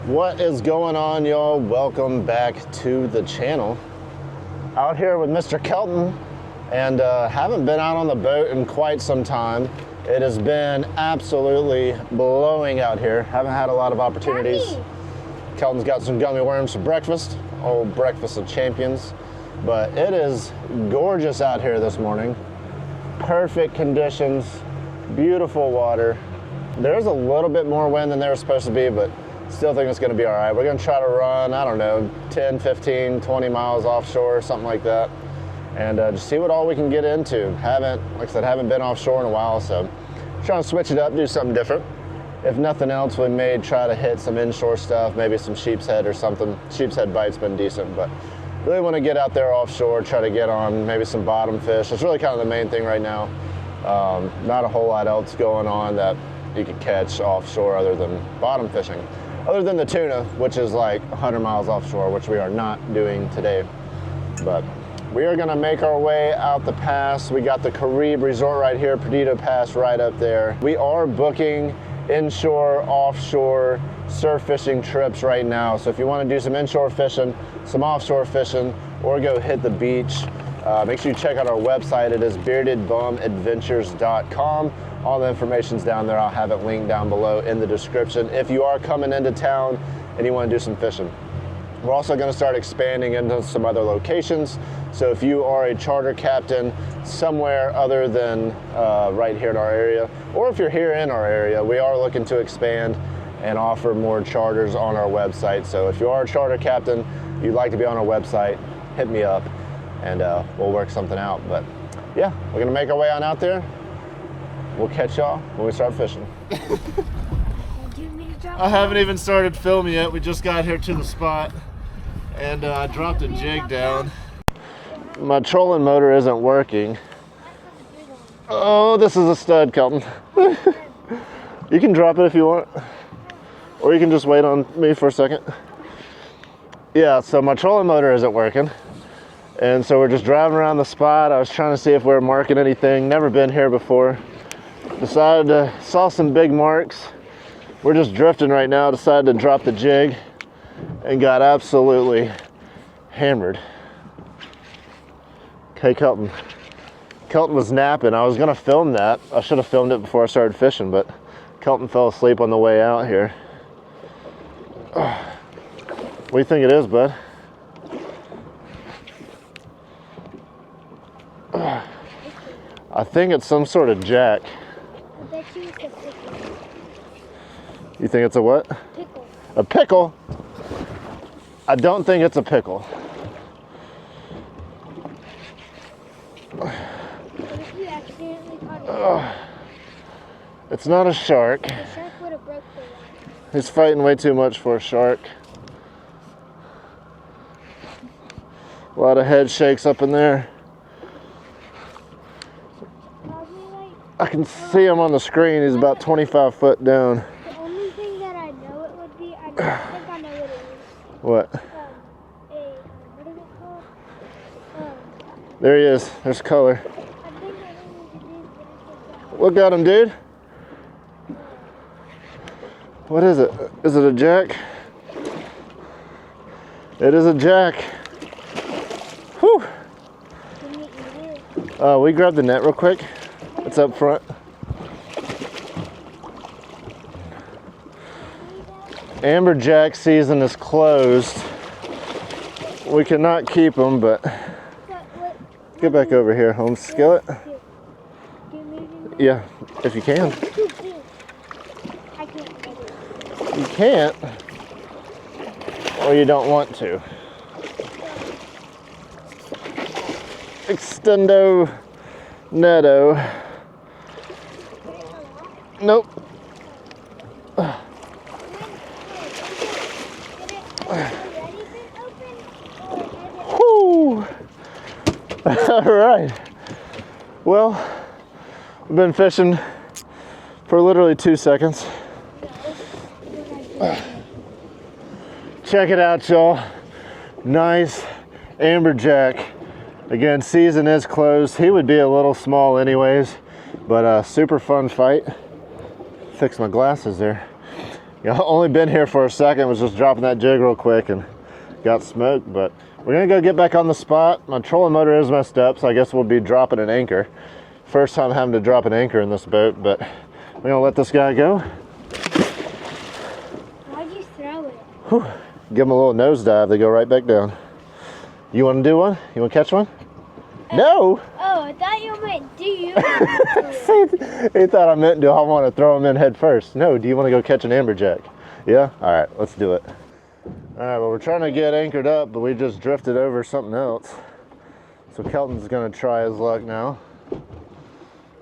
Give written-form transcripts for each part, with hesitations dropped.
What is going on, y'all? Welcome back to the channel. Out here with Mr. Kelton, and haven't been out on the boat in quite some time. It has been absolutely blowing out here. Haven't had a lot of opportunities. Gummy. Kelton's got some gummy worms for breakfast, old breakfast of champions. But it is gorgeous out here this morning. Perfect conditions, beautiful water. There's a little bit more wind than there was supposed to be, but still think it's gonna be all right. We're gonna try to run, I don't know, 10, 15, 20 miles offshore, something like that. And just see what all we can get into. Like I said, haven't been offshore in a while, so trying to switch it up, do something different. If nothing else, we may try to hit some inshore stuff, maybe some sheep's head or something. Sheep's head bite's been decent, but really want to get out there offshore, try to get on maybe some bottom fish. It's really kind of the main thing right now. Not a whole lot else going on that you could catch offshore other than bottom fishing. Other than the tuna, which is like 100 miles offshore, which we are not doing today. But we are gonna make our way out the pass. We got the Caribe Resort right here, Perdido Pass right up there. We are booking inshore, offshore, surf fishing trips right now. So if you wanna do some inshore fishing, some offshore fishing, or go hit the beach, make sure you check out our website. It is beardedbumadventures.com. All the information's down there. I'll have it linked down below in the description if you are coming into town and you wanna do some fishing. We're also gonna start expanding into some other locations. So if you are a charter captain somewhere other than right here in our area, or if you're here in our area, we are looking to expand and offer more charters on our website. So if you are a charter captain, you'd like to be on our website, hit me up and we'll work something out. But yeah, we're gonna make our way on out there. We'll catch y'all when we start fishing. I haven't even started filming yet. We just got here to the spot and I dropped a jig down. My trolling motor isn't working. Oh, this is a stud, Kelton. You can drop it if you want, or you can just wait on me for a second. Yeah, so my trolling motor isn't working, and so we're just driving around the spot. I was trying to see if we were marking anything. Never been here before. Saw some big marks. We're just drifting right now. Decided to drop the jig and got absolutely hammered. Okay, Kelton. Kelton was napping. I was gonna film that. I should have filmed it before I started fishing, but Kelton fell asleep on the way out here. What do you think it is, bud? I think it's some sort of jack. I bet you it's a pickle. You think it's a what? Pickle. A pickle? I don't think it's a pickle. What if you accidentally caught it? It's not a shark. The shark would have broke the line. He's fighting way too much for a shark. A lot of head shakes up in there. Probably like I can see him on the screen. He's about 25 foot down. the only thing that I know it would be, I think I know what it is. What? What is it called? There he is. There's color. I think I know what it is, but Look at him, dude. What is it? Is it a jack? It is a jack. Whew. can you eat it? We grabbed the net real quick. It's up front. Amberjack season is closed. We cannot keep them, but get back over here, home skillet. Yeah, if you can. I can't get it. You can't, or you don't want to. Extendo netto. Nope. Whoo! All right. Well, we've been fishing for literally 2 seconds. Check it out, y'all. Nice amberjack. Again, season is closed. He would be a little small anyways, but super fun fight. Fix my glasses there. You know, only been here for a second, was just dropping that jig real quick and got smoked, but we're gonna go get back on the spot. My trolling motor is messed up, so I guess we'll be dropping an anchor. First time having to drop an anchor in this boat, but we're gonna let this guy go. Why'd you throw it? Whew. Give him a little nosedive, they go right back down. You wanna do one? You wanna catch one? No! Oh, I thought you meant do you? He thought I meant, do I want to throw him in head first? No, do you want to go catch an amberjack? Yeah? All right, let's do it. All right, well, we're trying to get anchored up, but we just drifted over something else. So Kelton's going to try his luck now.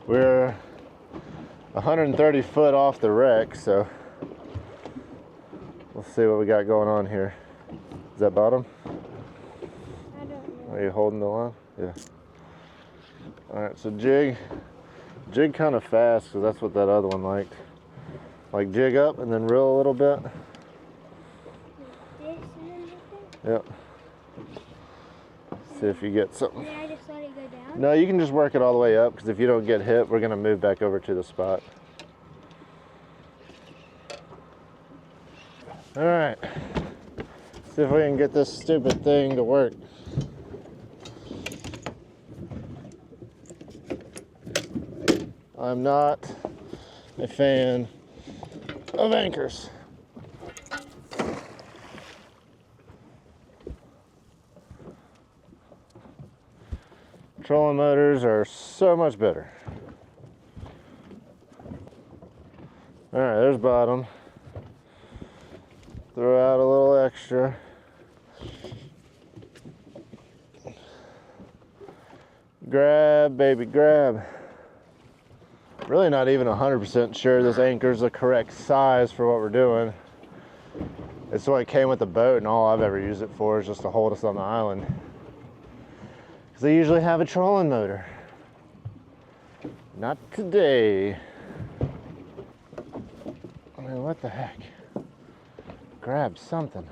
We're 130 foot off the wreck, so we'll see what we got going on here. Is that bottom? I don't know. Are you holding the line? Yeah. All right, so jig kind of fast, because that's what that other one liked. Like jig up and then reel a little bit. This and then this thing? Yep. See if you get something. Did I just let it go down? No, you can just work it all the way up, because if you don't get hit, we're gonna move back over to the spot. All right. See if we can get this stupid thing to work. I'm not a fan of anchors. Trolling motors are so much better. All right, there's bottom. Throw out a little extra. Grab, baby, grab. Really not even 100% sure this anchor is the correct size for what we're doing. It's what came with the boat, and all I've ever used it for is just to hold us on the island. Because they usually have a trolling motor. Not today. I mean, what the heck? Grab something.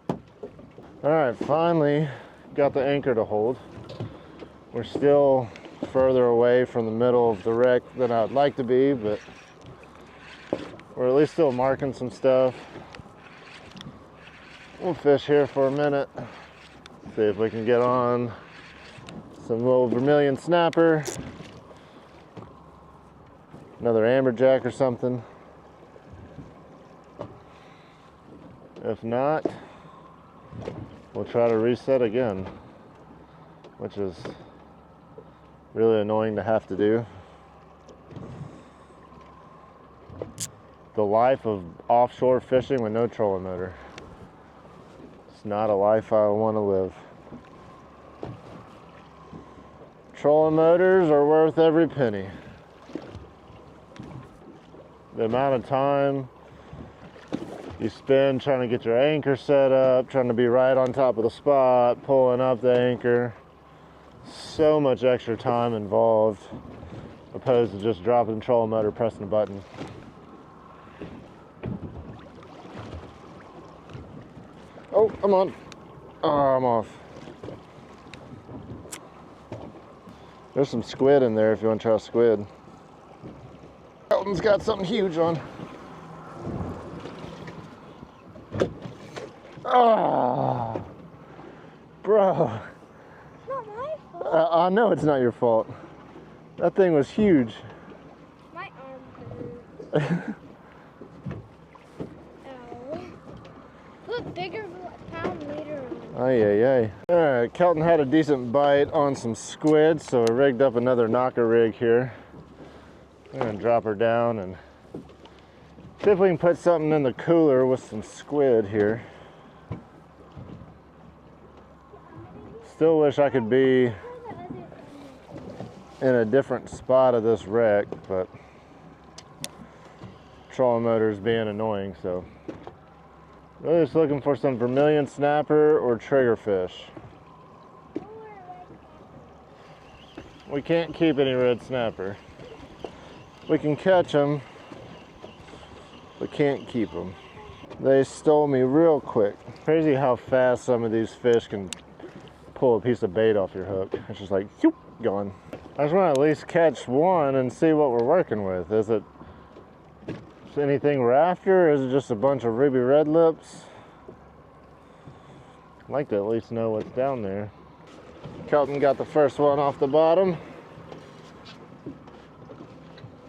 All right, finally got the anchor to hold. We're still further away from the middle of the wreck than I'd like to be, but we're at least still marking some stuff. We'll fish here for a minute, see if we can get on some little vermilion snapper, another amberjack or something. If not, we'll try to reset again, which is really annoying to have to do. The life of offshore fishing with no trolling motor. It's not a life I want to live. Trolling motors are worth every penny. The amount of time you spend trying to get your anchor set up, trying to be right on top of the spot, pulling up the anchor. So much extra time involved opposed to just dropping the trolling motor, pressing a button. Oh, I'm on. Oh, I'm off. There's some squid in there if you want to try squid. Elton's got something huge on. Oh, bro. I know it's not your fault. That thing was huge. My arm hurts. Ow. Put bigger pound later on. Ay, ay, ay. All right, Kelton had a decent bite on some squid, so I rigged up another knocker rig here. I'm gonna drop her down and see if we can put something in the cooler with some squid here. Still wish I could be in a different spot of this wreck, but trolling motor is being annoying, so really just looking for some vermilion snapper or triggerfish. We can't keep any red snapper. We can catch them, but can't keep them. They stole me real quick. Crazy how fast some of these fish can pull a piece of bait off your hook. It's just like, whoop, gone. I just want to at least catch one and see what we're working with. Is it Is anything rafter, or is it just a bunch of ruby red lips? I'd like to at least know what's down there. Kelton got the first one off the bottom.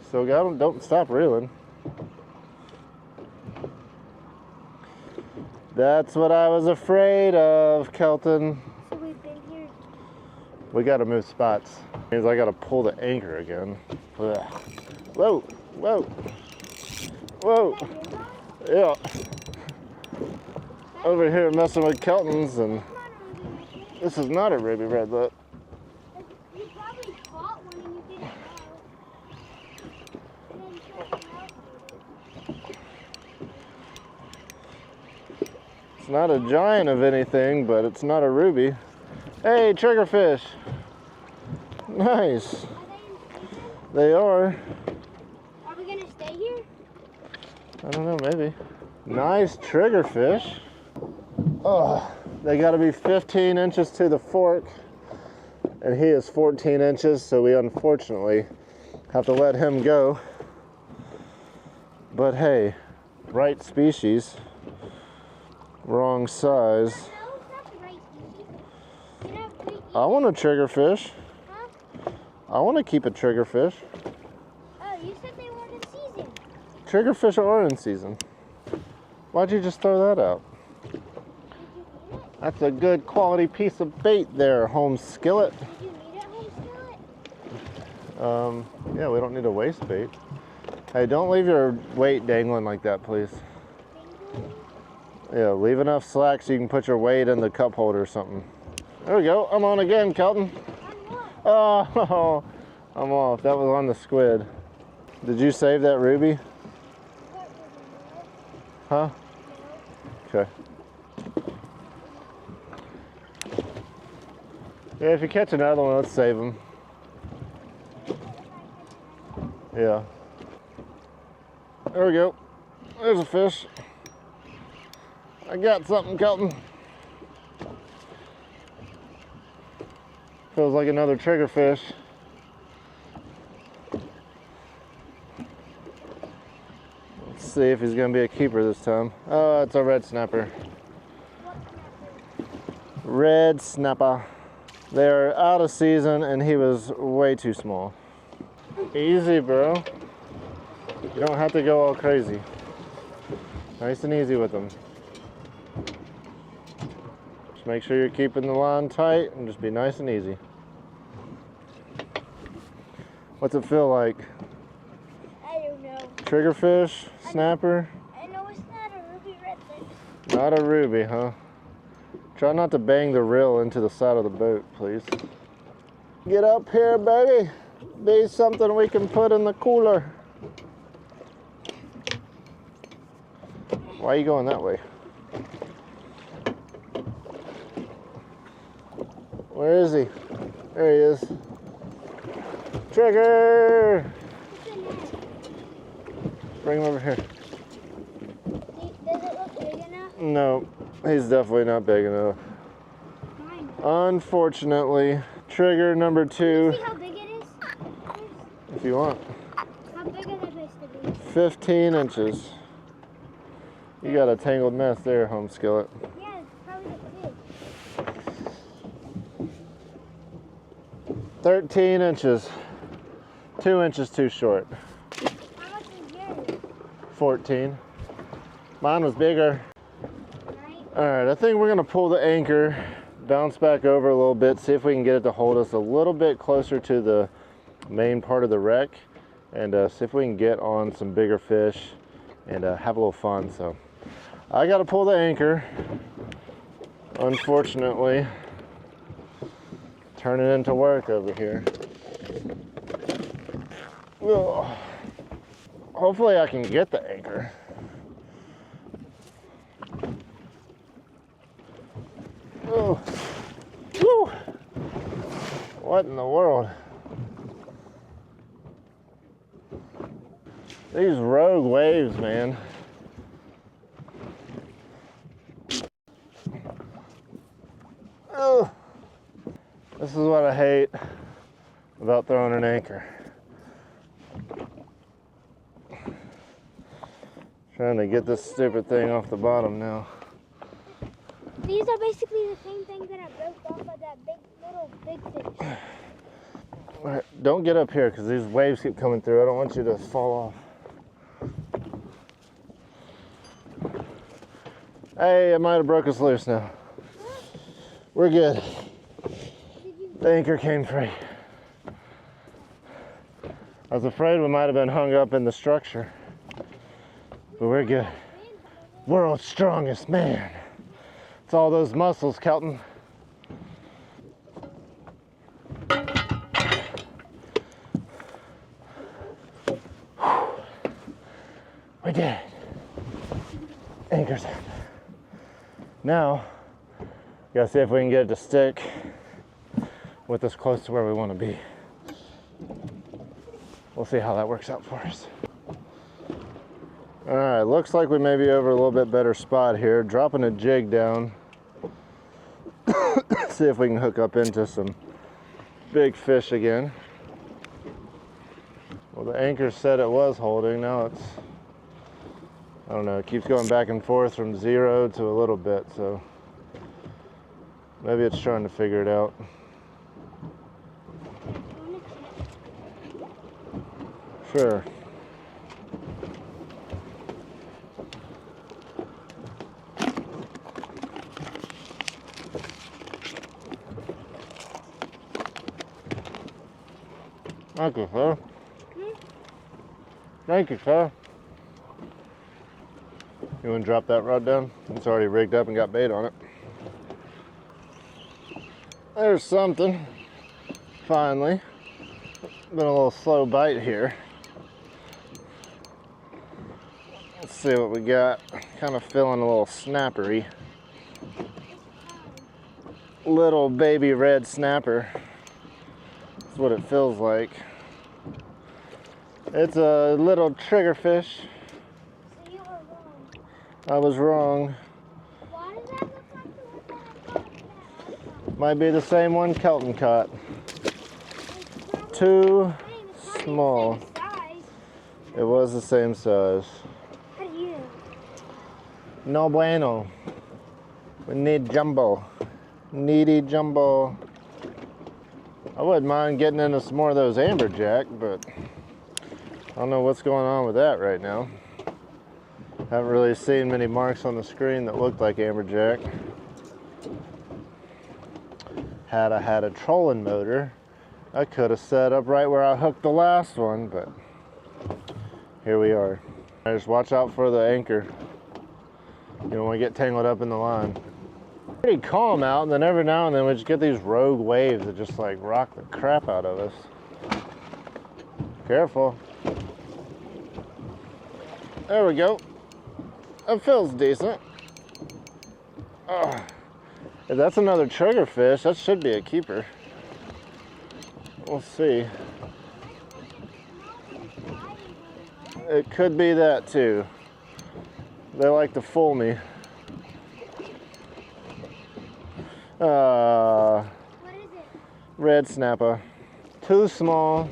Still got him. Don't stop reeling. That's what I was afraid of, Kelton. So we've been here. We gotta move spots. Means I gotta pull the anchor again. Ugh. Whoa, whoa, whoa. Yeah. Over here messing with Kelton's, and this is not a ruby red lip. You probably caught one and you didn't know. And then you took it out. It's not a giant of anything, but it's not a ruby. Hey, triggerfish. Nice. Are they in season? They are. Are we gonna stay here? I don't know, maybe. Nice triggerfish. Oh, they gotta be 15 inches to the fork, and he is 14 inches, so we unfortunately have to let him go. But hey, right species, wrong size. No, it's not the right species. You know, I want a triggerfish. huh? I want to keep a triggerfish. Oh, you said they weren't in season. Triggerfish are in season. Why'd you just throw that out? Did you eat it? That's a good quality piece of bait there, home skillet. Did you eat it, home skillet? Yeah, we don't need a waste bait. Hey, don't leave your weight dangling like that, please. Yeah, leave enough slack so you can put your weight in the cup holder or something. There we go. I'm on again, Kelton. Oh, I'm off. That was on the squid. Did you save that ruby? Huh? Okay. Yeah, if you catch another one, let's save them. Yeah. There we go. There's a fish. I got something, Kelton. Feels like another triggerfish. Let's see if he's gonna be a keeper this time. Oh, it's a red snapper. Red snapper. They're out of season and he was way too small. Easy, bro. You don't have to go all crazy. Nice and easy with them. Just make sure you're keeping the line tight and just be nice and easy. What's it feel like? I don't know. Triggerfish? Snapper? I know it's not a ruby red lip. Not a ruby, huh? Try not to bang the reel into the side of the boat, please. Get up here, baby. Be something we can put in the cooler. Why are you going that way? Where is he? There he is. Trigger! Bring him over here. Does it look big enough? No, he's definitely not big enough. Fine. Unfortunately, trigger number 2. See how big it is? If you want. How big are they supposed to be? 15 inches. You got a tangled mess there, home skillet. Yeah, it's probably the big. 13 inches. 2 inches too short. How much is yours? 14. Mine was bigger. Right? All right, I think we're gonna pull the anchor, bounce back over a little bit, see if we can get it to hold us a little bit closer to the main part of the wreck, and see if we can get on some bigger fish and have a little fun. So I gotta pull the anchor, unfortunately. Turn it into work over here. Ugh. Hopefully I can get the anchor. Oh. Woo. What in the world? These rogue waves, man. Oh. This is what I hate about throwing an anchor. Trying to get this stupid thing off the bottom now. These are basically the same things that I broke off of that big fish. All right, don't get up here because these waves keep coming through. I don't want you to fall off. Hey, I might have broke us loose now. We're good. The anchor came free. I was afraid we might have been hung up in the structure, but we're good. World's strongest man. It's all those muscles, Kelton. We did it. Anchor's up. Now, gotta see if we can get it to stick with us close to where we want to be. We'll see how that works out for us. All right, looks like we may be over a little bit better spot here. Dropping a jig down. See if we can hook up into some big fish again. Well, the anchor said it was holding. Now it's, I don't know, it keeps going back and forth from 0 to a little bit, so maybe it's trying to figure it out. Sure. Thank you, sir. Thank you, sir. You want to drop that rod down? It's already rigged up and got bait on it. There's something. Finally. Been a little slow bite here. Let's see what we got. Kind of feeling a little snappery. Little baby red snapper. That's what it feels like. It's a little triggerfish. So you were wrong. I was wrong. Why does that look like the one that I caught? Might be the same one Kelton caught. It's Too probably small. the same size. It was the same size. How do you know? No bueno. We need jumbo. Needy jumbo. I wouldn't mind getting into some more of those amberjack, but I don't know what's going on with that right now. Haven't really seen many marks on the screen that looked like amberjack. Had I had a trolling motor, I could have set up right where I hooked the last one, but here we are. Just watch out for the anchor. You don't want to get tangled up in the line. Pretty calm out, and then every now and then we just get these rogue waves that just like rock the crap out of us. Careful. There we go. That feels decent. Oh, if that's another triggerfish, that should be a keeper. We'll see. It could be that too. They like to fool me. What is it? Red snapper. Too small.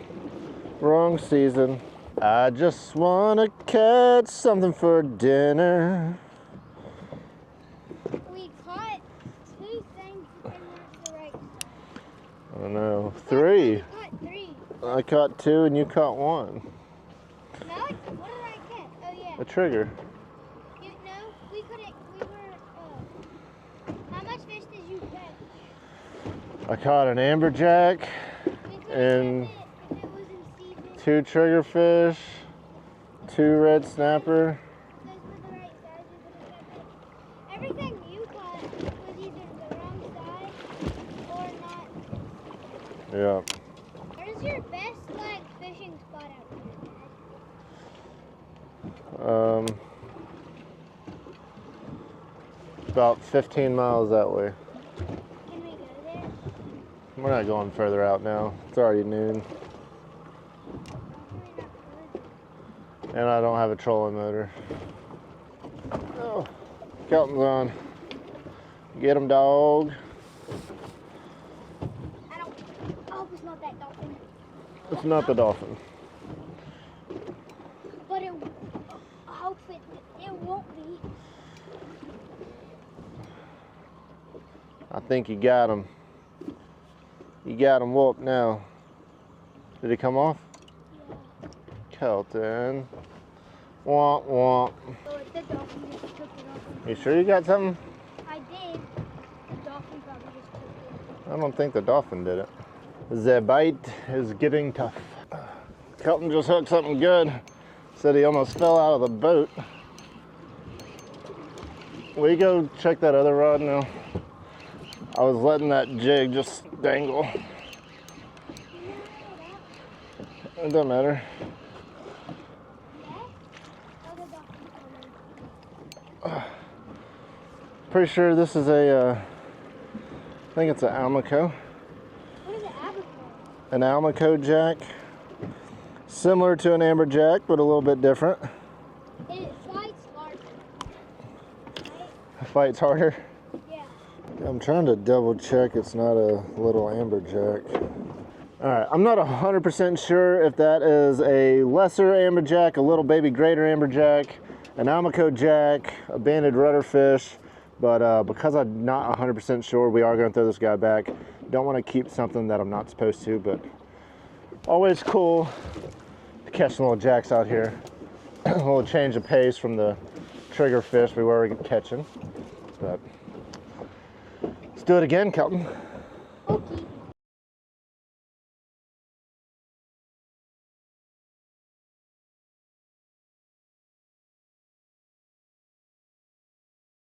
Wrong season. I just wanna catch something for dinner. We caught 2 things and that's the right size. I don't know. 3. We caught 3. I caught 2 and you caught 1. No, what did I catch? Oh yeah. A trigger. No, we couldn't. We were. How much fish did you catch? I caught an amberjack We couldn't and catch it if it was in season. 2 triggerfish, 2 red snapper. Those were the right size. We couldn't catch it. Everything you caught was either the wrong size or not. Yeah. Where's your best like fishing spot out here, About 15 miles that way. Dad? Can we go there? We're not going further out now. It's already noon. Probably not good. And I don't have a trolling motor. Oh, Kelton's on. Get him, dog. I hope it's not that dolphin. It's not the dolphin. But I hope it won't be. I think you got him. You got him whooped now. Did he come off? Yeah. Kelton. Womp womp. So it's the dolphin just took it off. You sure you got something? I did. The dolphin probably just took it. I don't think the dolphin did it. The bite is getting tough. Kelton just hooked something good. Said he almost fell out of the boat. Will you go check that other rod now? I was letting that jig just dangle. It doesn't matter. Pretty sure this is a, I think it's an Almaco. What is an albacore? An Almaco jack. Similar to an amberjack, but a little bit different. It fights larger. Right? Fights harder. Yeah. I'm trying to double check it's not a little amberjack. All right, I'm not 100% sure if that is a lesser amberjack, a little baby greater amberjack, an Almaco jack, a banded rudderfish, but because I'm not 100% sure, we are gonna throw this guy back. Don't wanna keep something that I'm not supposed to, but always cool to catch some little jacks out here. A little change of pace from the triggerfish we were catching, but let's do it again, Kelton.